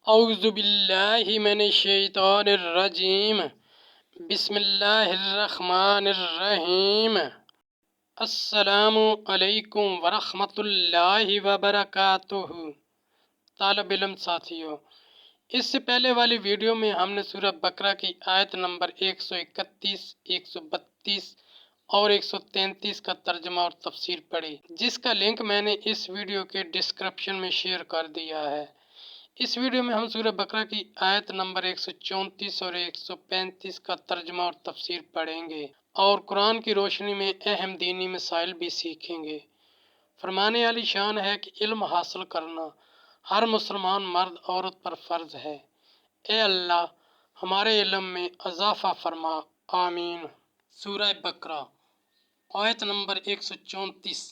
اعوذ باللہ من الشیطان الرجیم بسم اللہ الرحمن الرحیم۔ السلام علیکم ورحمۃ اللہ وبرکاتہ۔ طالب علم ساتھیوں، اس سے پہلے والی ویڈیو میں ہم نے سورہ بقرہ کی آیت نمبر 131، 132 اور 133 کا ترجمہ اور تفسیر پڑھی، جس کا لنک میں نے اس ویڈیو کے ڈسکرپشن میں شیئر کر دیا ہے۔ اس ویڈیو میں ہم سورہ بقرہ کی آیت نمبر 134 اور 135 کا ترجمہ اور تفسیر پڑھیں گے اور قرآن کی روشنی میں اہم دینی مسائل بھی سیکھیں گے۔ فرمانے والی شان ہے کہ علم حاصل کرنا ہر مسلمان مرد عورت پر فرض ہے۔ اے اللہ ہمارے علم میں اضافہ فرما، آمین۔ سورہ بقرہ آیت نمبر 134۔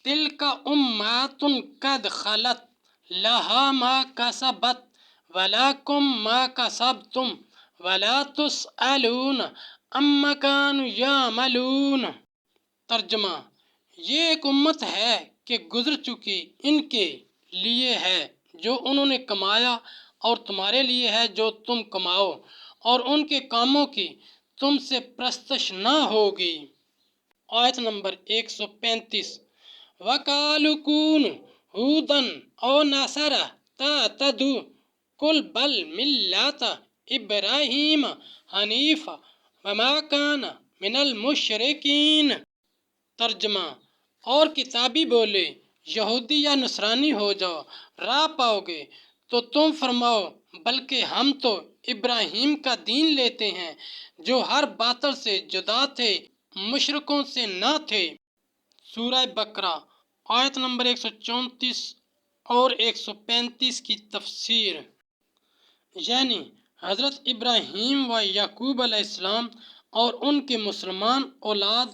تلک امۃ قد خلت لہا ما کسبت ولکم ما کسبتم ولا تسألون عما کانوا یعملون۔ ترجمہ: یہ ایک امت ہے کہ گزر چکی، ان کے لیے ہے جو انہوں نے کمایا اور تمہارے لیے ہے جو تم کماؤ، اور ان کے کاموں کی تم سے پرستش نہ ہوگی۔ آیت نمبر 135۔ وَقَالُوا كُونُوا هُودًا أَوْ نَصَارَىٰ تَهْتَدُوا قُلْ بَلْ مِلَّةَ إِبْرَاهِيمَ حَنِيفًا وَمَا كَانَ مِنَ الْمُشْرِكِينَ۔ ترجمہ: اور کتابی بولے یہودی یا نصرانی ہو جاؤ، راہ پاؤ گے، تو تم فرماؤ بلکہ ہم تو ابراہیم کا دین لیتے ہیں جو ہر باطل سے جدا تھے، مشرکوں سے نہ تھے۔ سورہ بقرہ آیت نمبر 134 اور 135 کی تفسیر، یعنی حضرت ابراہیم و یعقوب علیہ السلام اور ان کے مسلمان اولاد،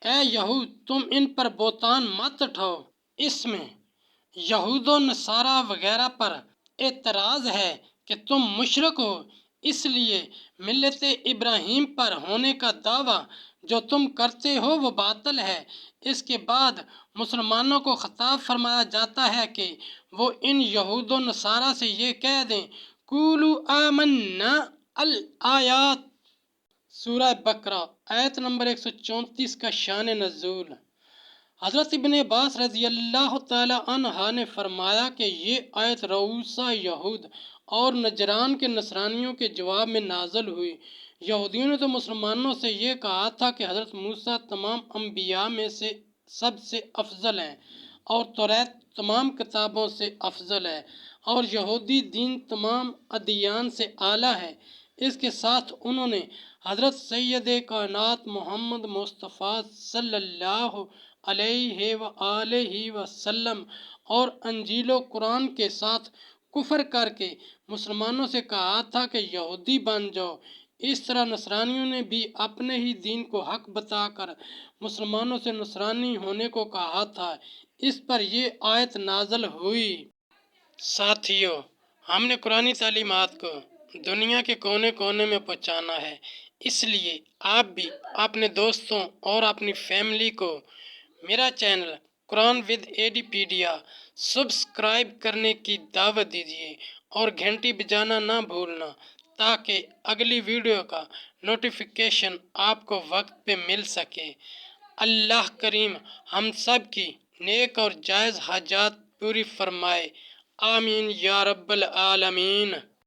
اے یہود تم ان پر بہتان مت اٹھاؤ۔ اس میں یہود و نصارہ وغیرہ پر اعتراض ہے کہ تم مشرک ہو، اس لیے ملت ابراہیم پر ہونے کا دعویٰ جو تم کرتے ہو وہ باطل ہے۔ اس کے بعد مسلمانوں کو خطاب فرمایا جاتا ہے کہ وہ ان یہود و نصارہ سے یہ کہہ دیں قولوا آمنا۔ الآیات۔ سورہ بقرہ آیت نمبر 134 کا شان نزول۔ حضرت ابن عباس رضی اللہ تعالی عنہ نے فرمایا کہ یہ آیت رؤوسا یہود اور نجران کے نصرانیوں کے جواب میں نازل ہوئی۔ یہودیوں نے تو مسلمانوں سے یہ کہا تھا کہ حضرت موسیٰ تمام انبیاء میں سے سب سے افضل ہیں اور توریت تمام کتابوں سے افضل ہے، اور یہودی دین تمام ادیان سے اعلیٰ ہے۔ اس کے ساتھ انہوں نے حضرت سید کائنات محمد مصطفیٰ صلی اللہ علیہ وآلہ وسلم اور انجیل و قرآن کے ساتھ کفر کر کے مسلمانوں سے کہا تھا کہ یہودی بن جاؤ۔ اس طرح نصرانیوں نے بھی اپنے ہی دین کو حق بتا کر مسلمانوں سے نصرانی ہونے کو کہا تھا۔ اس پر یہ آیت نازل ہوئی۔ ساتھیوں، ہم نے قرآنی تعلیمات کو دنیا کے کونے کونے میں پہنچانا ہے، اس لیے آپ بھی اپنے دوستوں اور اپنی فیملی کو میرا چینل قرآن ود ایڈیپیڈیا سبسکرائب کرنے کی دعوت دیجیے اور گھنٹی بجانا نہ بھولنا تاکہ اگلی ویڈیو کا نوٹیفیکیشن آپ کو وقت پہ مل سکے۔ اللہ کریم ہم سب کی نیک اور جائز حاجات پوری فرمائے، آمین یا رب العالمین۔